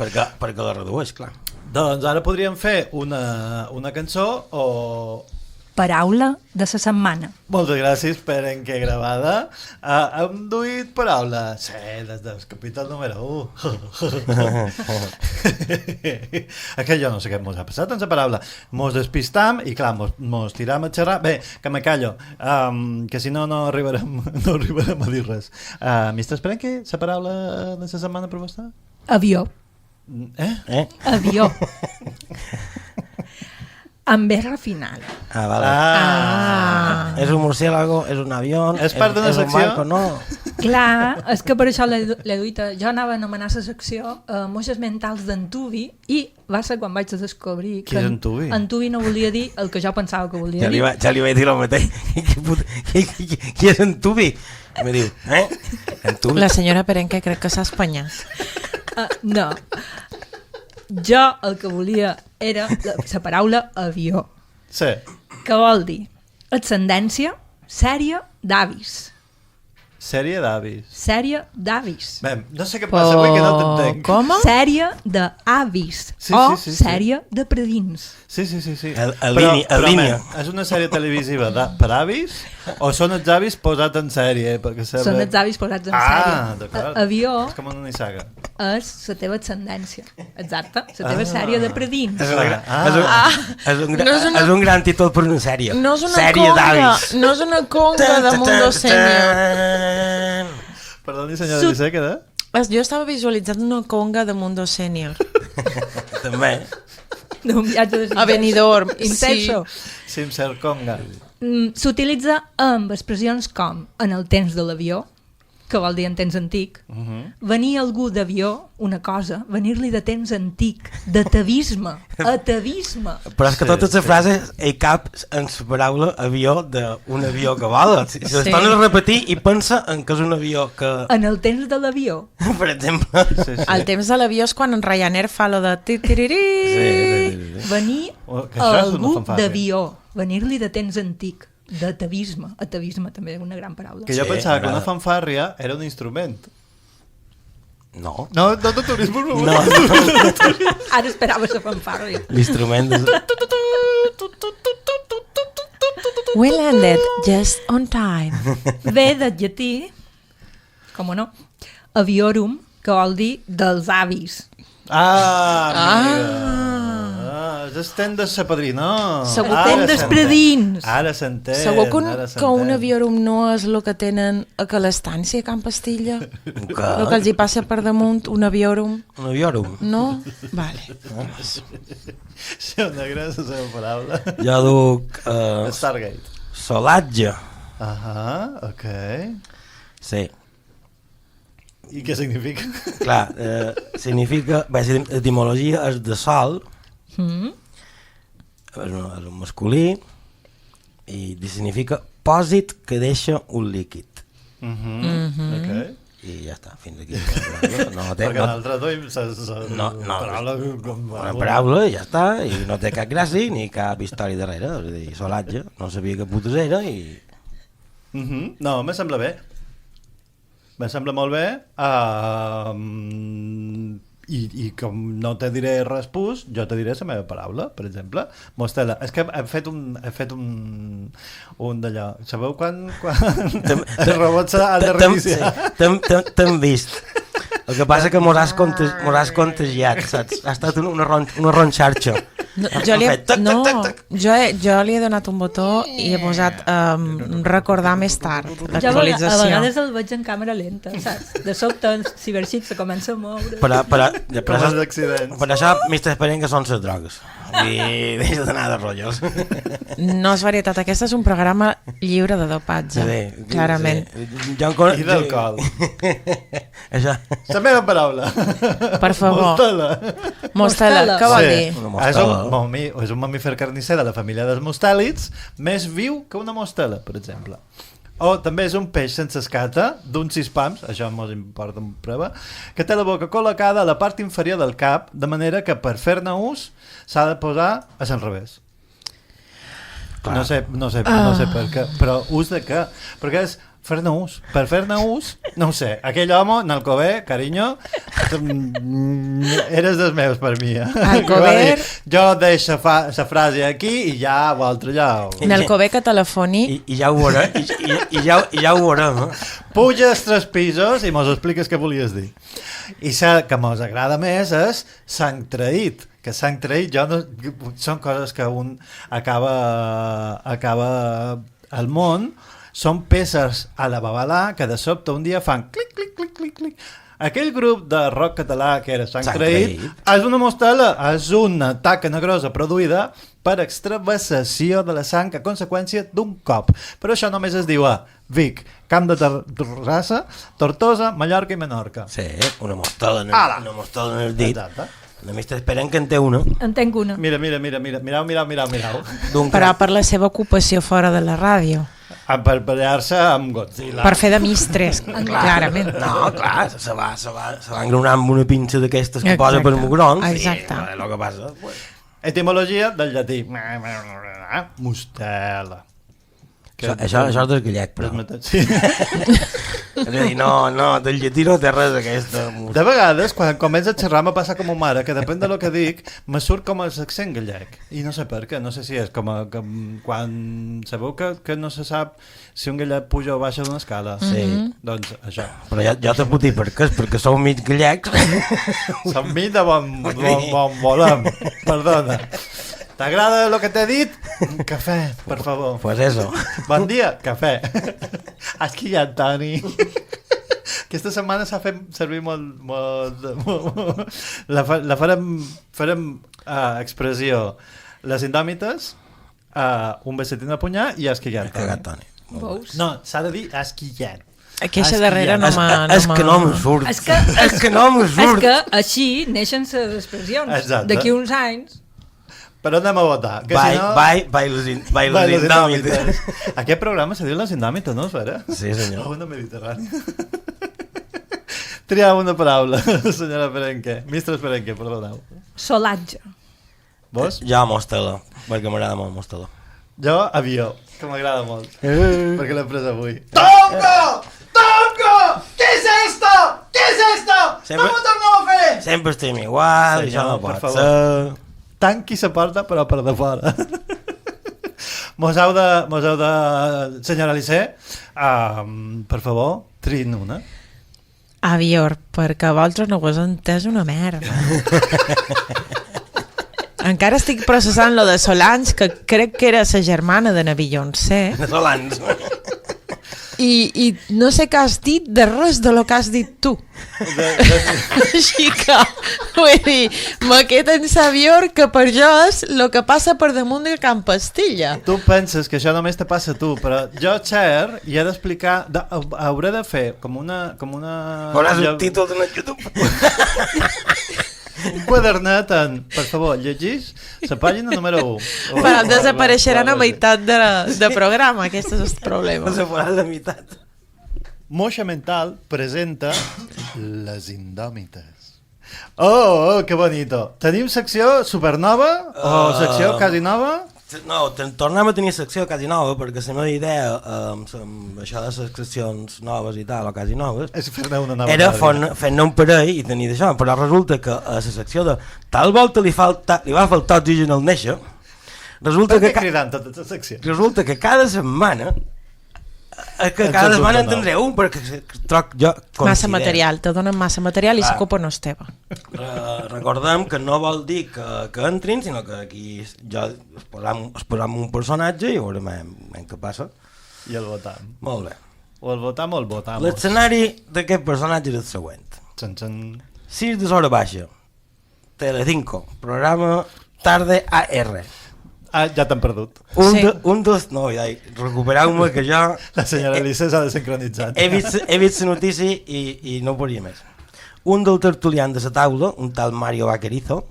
Perquè la redueix, clar. Doncs ara podríem fer una cançó o... Paraula de la setmana. Moltes gràcies per en què gravada. Hem duit paraula. Sí, des del capítol número 1. Que jo no sé què mos ha passat en la paraula. Mos despistam i clar, mos tiram a xerrar. Bé, que me callo, que si no arribarem a dir res. M'estàs esperant que la paraula de la setmana per vostè? Avió. Avió. Amb R final. Vale. És un murciélago, és un avió, és part d'una secció? Barco, no. Clar, és que per això l'he duit. Jo anava a anomenar la secció Moixes mentals d'Antuvi i va ser quan vaig descobrir que Antuvi no volia dir el que jo pensava que volia dir. Ja li vaig dir el mateix. Qui és Antuvi? I em diu, Antuvi? La senyora Perenque crec que s'ha espanyat. No. Jo el que volia era la paraula avió. Sí. Que vol dir ascendència, sèrie d'avis. Sèrie d'avis. Sèrie d'avis. Bé, no sé què passa avui que no t'entenc. Com? Sèrie d'avis. Sèrie de predins. Sí. Però línia. És una sèrie televisiva per avis o són els avis posats en sèrie? Són els avis posats en sèrie. D'acord. Avió és com una nissaga. És la teva ascendència. Exacte. La teva sèrie de predins. És un gran títol per una sèrie. No és una conga. No és una conga de Mundo Senior. Perdoni, senyora Lissé, què de? Jo estava visualitzant una conga de Mundo Senior. També. D'un viatge de a Benidorm. Intenso. Simser conga. S'utilitza amb expressions com en el temps de l'avió, que vol dir en temps antic, venir algú d'avió, una cosa, venir-li de temps antic, d'atavisme, atavisme. Però és que totes les frases hi cap en la paraula avió d'un avió que vola. Si les tornes a repetir i pensa en que és un avió que... En el temps de l'avió. Per exemple. El temps de l'avió és quan en Ryanair fa lo de titirirí. Venir algú d'avió, venir-li de temps antic. D'atavisme. Atavisme també és una gran paraula. Que jo pensava que una fanfàrria era un instrument. No. No de turisme. No. Ara esperava la fanfàrria. L'instrument We landed just on time. Ve del llatí, com no, aviorum, que vol dir dels avis. És estem de sa padrina. Estem dels predins. Ara s'entén. Segur que un aviòrum no és el que tenen a que l'estància a Can Pastilla? El que els hi passa per damunt, un aviòrum? Un aviòrum? No? Vale. Sí, una gran la seva paraula. Jo duc... Stargate. Solatge. Ok. Sí. I què significa? Clar, significa... Bé, l'etimologia és de sol, és un masculí, i significa pòsit que deixa un líquid. Ok. I ja està, fins aquí. Perquè l'altre duim una paraula i ja està, i no té cap gràcia ni cap història darrere, és a dir, solatge, no sabia que putes era i... No, me sembla bé. Me sembla molt bé. I com no te diré res pus, jo te diré la meva paraula, per exemple. Mostela. És que he fet un d'allò. Sabeu quan el robot s'ha de reiniciar? T'hem vist. El que passa que mos has contagiat, saps? Ha estat una ronxarxa. Jo li he donat un botó i he posat recordar més tard l'actualització. A vegades el veig en càmera lenta, saps? De sobte el ciberxip se comença a moure. Per això m'estic esperant que són les drogues. I deixa d'anar de rotllos. No és varietat, aquest és un programa lliure de dopatge, clarament. I d'alcohol. La meva paraula. Per favor. Mostela, què vol dir? És un mamífer carnisser de la família dels mostèlids, més viu que una mostela, per exemple. O també és un peix sense escata, d'uns 6 pams, això mos importa una prova, que té la boca col·locada a la part inferior del cap, de manera que per fer-ne ús s'ha de posar a l'enrevés. No sé per què, però ús de què? Perquè és fer-ne ús. Per fer-ne ús, no ho sé, aquell home, en Alcover, carinyo, eres dels meus per mi. Alcover... Jo deixo la frase aquí i ja l'altre ja... En Alcover que telefoni... I ja ho veurem, i ja ho veurem. Puges 3 pisos i mos expliques què volies dir. I el que mos agrada més és sang traït, que sang traït són coses que un acaba al món. Són peces a la babalà que de sobte un dia fan clic, clic, clic, clic, clic. Aquell grup de rock català que era sang traït és una mostela, és una taca negrosa produïda per extravasació de la sang a conseqüència d'un cop. Però això només es diu a Vic, Camp de Terrassa, Tortosa, Mallorca i Menorca. Sí, una mostela en el dit. Exacte. Només t'esperen que en té una. En tenc una. Mirau. Però per la seva ocupació fora de la ràdio. Per ballar-se amb Godzilla. Per fer de mistres, clarament. No, clar, se va engranar amb una pinça d'aquestes que posa per mugrons. Exacte. I el que passa... Etimologia del llatí. Mostela. Això és del gallec, però. Sí. És a dir, no, del llatí no té res aquesta. De vegades, quan comença a xerrar, me passa com a mare, que depèn de lo que dic, me surt com l'accent gallec. I no sé per què, no sé si és com quan sabeu que no se sap si un gallec puja o baixa d'una escala. Sí. Doncs això. Però jo te puc dir per què, perquè sou mig gallecs. Som mig de bon volem, perdona. ¿T'agrada lo que t'he dit? Cafè, per favor. Pues eso. Bon dia, cafè. Esquillat, Toni. Aquesta setmana s'ha fet servir molt la farem expressió les indòmites, un bessetín a punyar i esquillat, Toni. No, s'ha de dir esquillat. Aquesta darrere no m'ha... És que no me surt. És que no me surt. És que així neixen les expressions. D'aquí uns anys... Però anem a votar. Vai les indòmites. Aquest programa se diu les indòmites, no? Sí, senyor. Una mediterrània. Triar una paraula, senyora Perenque. Mistres Perenque, perdoneu. Solatge. Vos? Jo mostela, perquè m'agrada molt mostela. Jo avió, que m'agrada molt. Perquè l'he pres avui. ¡Tongo! ¿Qué es esto? ¿Cómo tornem a fer? Sempre estem igual, això no pot ser... Tanqui la porta, però per de fora. Mos heu de... Senyora Alice, per favor, triïn una. Avior, perquè vosaltres no ho has entès una merda. Encara estic processant lo de Solange, que crec que era la germana de Beyoncé. De Solange. i no sé què has dit de res de lo que has dit tu. Així que, vull dir, me queda en saber que per jo és el que passa per damunt de Can Pastilla. Tu penses que això només te passa a tu, però jo, Cher, hi he d'explicar, hauré de fer com una... Veuràs el títol de YouTube. Un quadernet en, per favor, llegís la pàgina número 1. Però desapareixeran a meitat de programa, aquest és el problema. Se farà la meitat. Moixa Mental presenta Les Indòmites. Oh, que bonito. Tenim secció supernova o secció quasi nova? No, tornem a tenir secció quasi nova, perquè la meva idea amb això de les seccions noves i tal, o quasi noves, és fer-ne una nova era fer-ne un parell i tenir d'això, però resulta que a la secció de tal volta li va faltar oxigen al néixer, resulta que cada setmana en tindré un, perquè troc jo considero. Massa material, te donen massa material i la copa no és teva. Recordem que no vol dir que entrin, sinó que aquí jo es posam un personatge i veurem què passa. I el votam. Molt bé. O el votam o el votamos. L'escenari d'aquest personatge és el següent. 6 de hora baixa, Telecinco, programa Tarde AR. Ja t'han perdut. No, ja, recupereu-me que jo... La senyora Elisa s'ha desincronitzat. He vist la notícia i no ho podia més. Un del tertulian de la taula, un tal Mario Vaquerizo,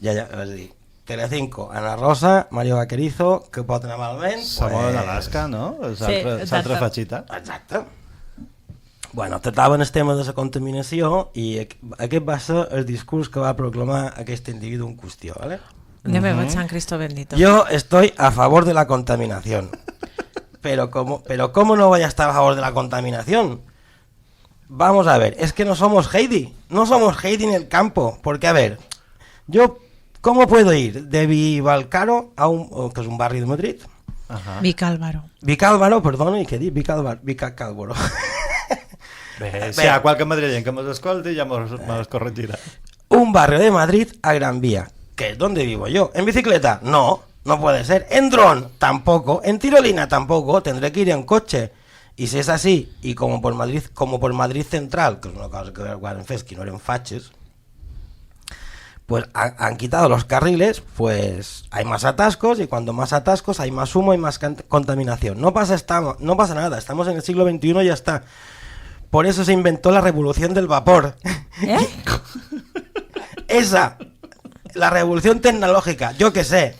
és a dir, Telecinco, Ana Rosa, Mario Vaquerizo, que pot anar malament... Samoa d'Alaska, no? L'altra fatxita. Exacte. Bueno, tractaven el tema de la contaminació i aquest va ser el discurs que va proclamar aquest individu en qüestió, ¿vale? Ya me va San Cristo bendito. Yo estoy a favor de la contaminación. Pero ¿cómo no voy a estar a favor de la contaminación? Vamos a ver, es que no somos Heidi. No somos Heidi en el campo. Porque, a ver, yo, ¿cómo puedo ir de Vivalcaro que es un barrio de Madrid? Vicálvaro. Vicálvaro, perdona, ¿y qué dic? Vicálvaro. Bé, si hi ha qualque madrillenc que m'escolti ja me'ls corregirà. Un barrio de Madrid a Gran Vía. ¿Qué? ¿Dónde vivo yo? ¿En bicicleta? No puede ser. ¿En dron? Tampoco. ¿En tirolina? Tampoco. Tendré que ir en coche. Y si es así, y como por Madrid Central, que es una cosa que van fer que no eren fatxes, pues han quitado los carriles, pues hay más atascos, y cuando más atascos hay más humo y más contaminación. No pasa nada, estamos en el siglo XXI y ya está. Por eso se inventó la revolución del vapor. Esa... La revolució tecnològica, jo que sé.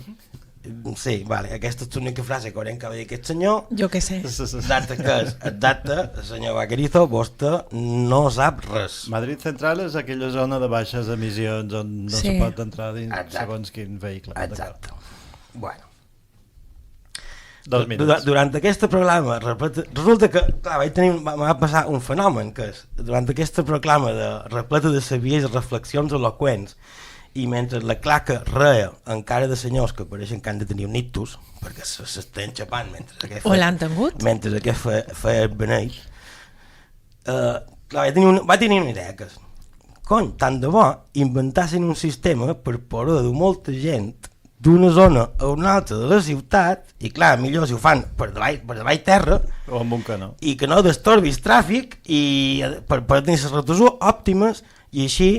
Sí, vale, aquesta és l'única frase coherent que va dir aquest senyor. Jo que sé. Exacte, que és exacte, senyor Vaquerizo, vostè no sap res. Madrid Central és aquella zona de baixes emissions on no se pot entrar dins segons quin vehicle. Exacte. Bueno. 2 minuts. Durant aquest programa, resulta que, clar, va passar un fenomen, que és, durant aquesta proclama repleta de savies i reflexions eloqüents, i mentre la claca reia encara de senyors que pareixen que han de tenir un ictus, perquè s'estan xapant mentre aquest feia el beneit, va tenir una idea, que és, cony, tant de bo inventassin un sistema per poder dur molta gent d'una zona a una altra de la ciutat, i clar, millor si ho fan per davall terra, o amb un canó, i que no destorbis tràfic, i per tenir les routes òptimes, i així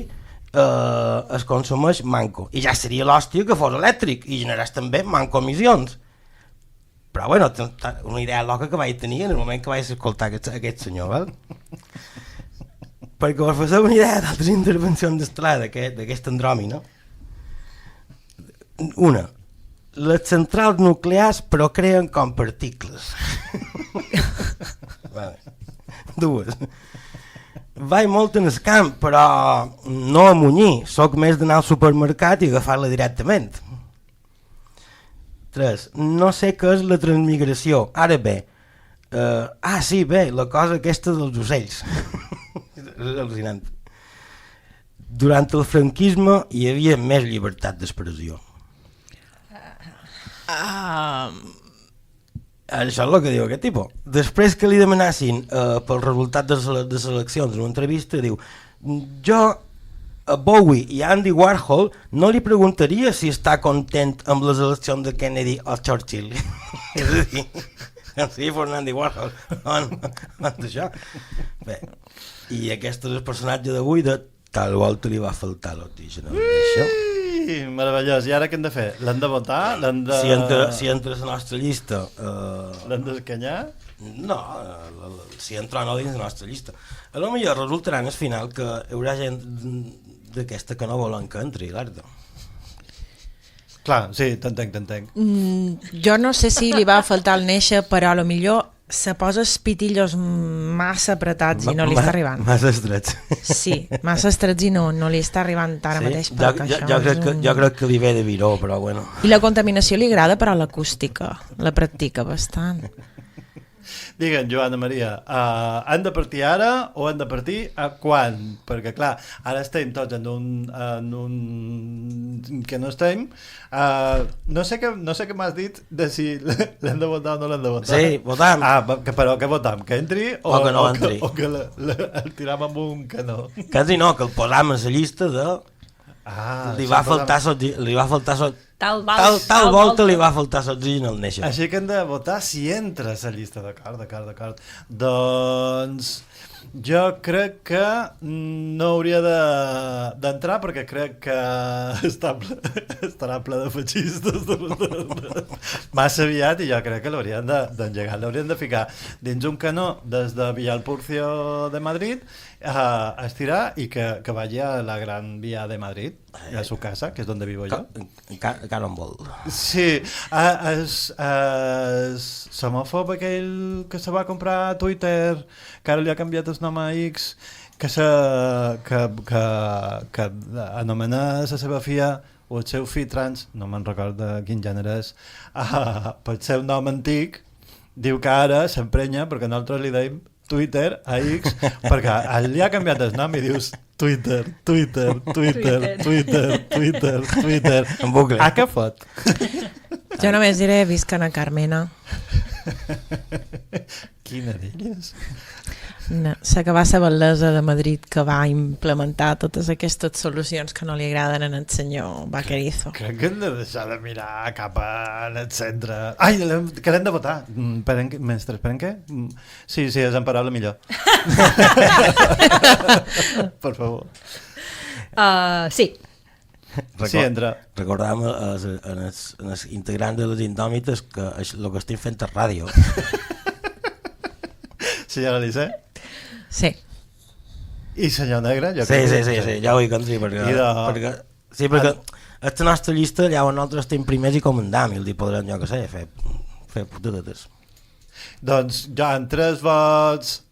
es consumeix manco, i ja seria l'hòstia que fos elèctric i generés també manco emissions. Però bueno, una idea loca que vaig tenir en el moment que vaig escoltar aquest senyor, val? Perquè us feu una idea d'altres intervencions d'estelada d'aquest andromi, no? Una, les centrals nuclears però creen com particles. Vale. Dues, vaig molt en el camp, però no a munyir, soc més d'anar al supermercat i agafar-la directament. 3. No sé què és la transmigració. Ara bé, sí, bé, la cosa aquesta dels ocells. És al·lucinant. Durant el franquisme hi havia més llibertat d'expressió. Això és el que diu aquest tipus. Després que li demanassin pel resultat de les eleccions en una entrevista, diu, jo a Bowie i a Andy Warhol no li preguntaria si està content amb les eleccions de Kennedy o Churchill. És a dir, Sí, Fernando Warhol. Això. Bé, i aquest és el personatge d'avui de tal volta li va faltar l'oxigen al néixer. Meravellós. I ara què hem de fer? L'hem de votar? Si entra a la nostra llista... L'hem d'escanyar? No, si entra o no dins la nostra llista. A lo millor resultarà en el final que hi haurà gent d'aquesta que no volen que entri, l'Arda. Clar, sí, t'entenc. Jo no sé si li va faltar el néixer, però a lo millor se posa els pitillos massa apretats i no li està arribant. Massa estrets. Sí, massa estrets i no li està arribant ara mateix. Jo crec que li ve de viró, però bueno. I la contaminació li agrada, però l'acústica la practica bastant. Digue'm, Joana Maria, hem de partir ara o hem de partir a quan? Perquè, clar, ara estem tots en un que no estem. No sé què m'has dit de si l'hem de votar o no l'hem de votar. Sí, votam. Però què votam? Que entri o que no entri? O que el tiram amb un que no? Que entri no, que el posam a la llista de... li va faltar tal volta li va faltar l'oxigen al néixer. Així que hem de votar si entra a la llista. D'acord. Doncs jo crec que no hauria d'entrar perquè crec que estarà ple de feixistes massa aviat, i jo crec que l'haurien d'engegar, l'haurien de ficar dins un canó des de Villalpurcio de Madrid, estirar i que vagi a la Gran Vía de Madrid, a su casa, que és donde vivo yo. Carambol. Sí, l'homòfob aquell que se va comprar a Twitter, que ara li ha canviat el nom a X, que anomena la seva filla o el seu fill trans, no me'n recordo quin gènere és, pel seu nom antic, diu que ara s'emprenya perquè nosaltres li deim Twitter a X, perquè li ha canviat el nom i dius Twitter. En bucle. Què fot? Jo només diré visca na Carmena. Quina d'elles? No, la que va ser Bellesa de Madrid, que va implementar totes aquestes solucions que no li agraden en el senyor Vaquerizo. Crec que hem de deixar de mirar cap al centre. Ai, que l'hem de votar. Esperen què? Sí, és en paraula millor. Per favor. Sí. Sí, entra. Recordàvem als integrants de les Indòmites que el que estem fent és ràdio. Senyora Elisé? Sí. I senyor Negre? Sí, ja ho vull entri, perquè a la nostra llista llavors nosaltres estem primers i comandam i el dir podrem, jo que sé, fer putadetes. Doncs jo en tres vots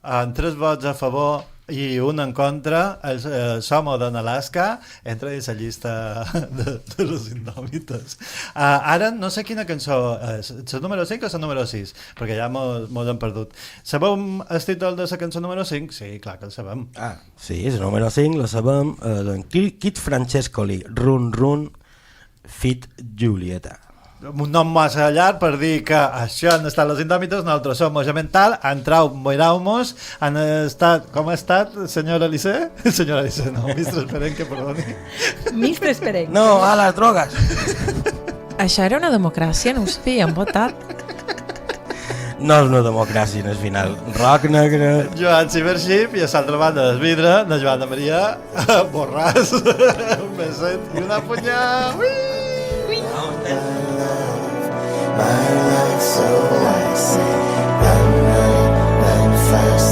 a favor i un en contra, el Somo de Alaska entra dins la llista de los Indòmites. Ara no sé quina cançó és, la número 5 o la número 6, perquè ja mos hem perdut. Sabem el títol de la cançó número 5? Sí, clar que el sabem. Sí, la número 5 la sabem, Kid Francescoli, Run Run Fit Julieta. Un nom massa llarg per dir que això han estat los Indòmites, nosaltres som Moja Mental, entrau, mirau-mos, han estat... Com ha estat, senyora Elisé? Senyora Elisé, no, Mistre Esperenque, perdoni. Mistre Esperenque. No, a les drogues. Això era una democràcia, no ho sabia, han votat. No és una democràcia, en el final. Rock negre... Joan Cibership i a l'altra banda del vidre, de Joana Maria Borràs. Un beset i una punyà. My life so I say run, run, run fast.